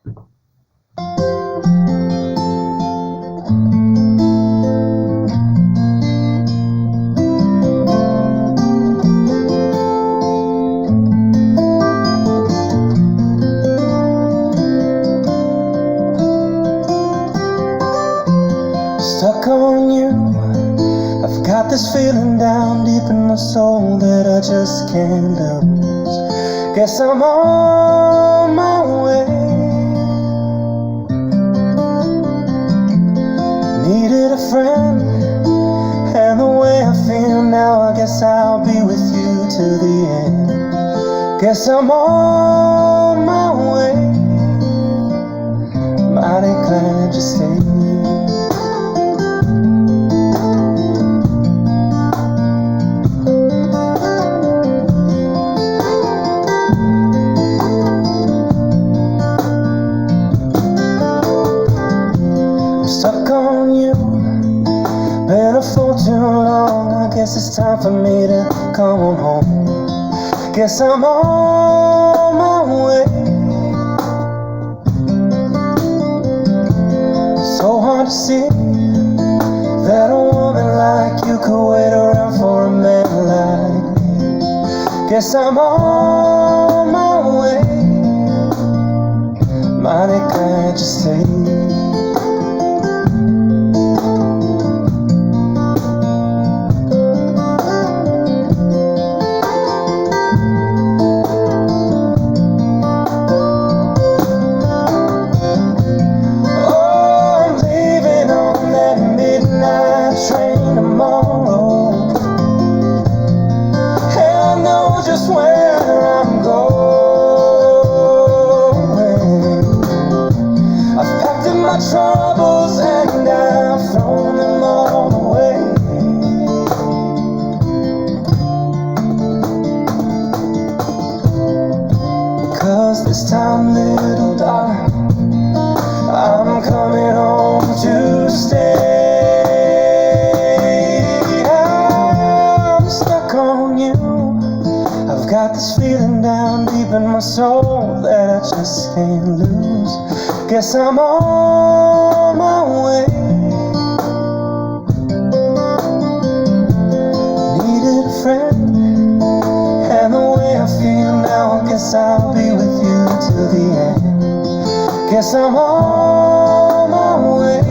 Stuck on you, I've got this feeling down deep in my soul that I just can't lose. Guess I'm on my way. Needed a friend, and the way I feel now, I guess I'll be with you till the end. Guess I'm on my way. Mighty glad you stayed. Stuck on you, been a fool too long. I guess it's time for me to come on home. Guess I'm on my way. So hard to see that a woman like you could wait around for a man like me. Guess I'm on my way. Mighty glad you stayed. Train tomorrow, and I know just where I'm going. I've packed up my troubles and I've thrown them all away. Cause this time, little darling, I'm coming home to stay. Got this feeling down deep in my soul that I just can't lose. Guess I'm on my way. Needed a friend, and the way I feel now, I guess I'll be with you till the end. Guess I'm on my way.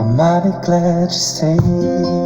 I'm mighty glad you stayed.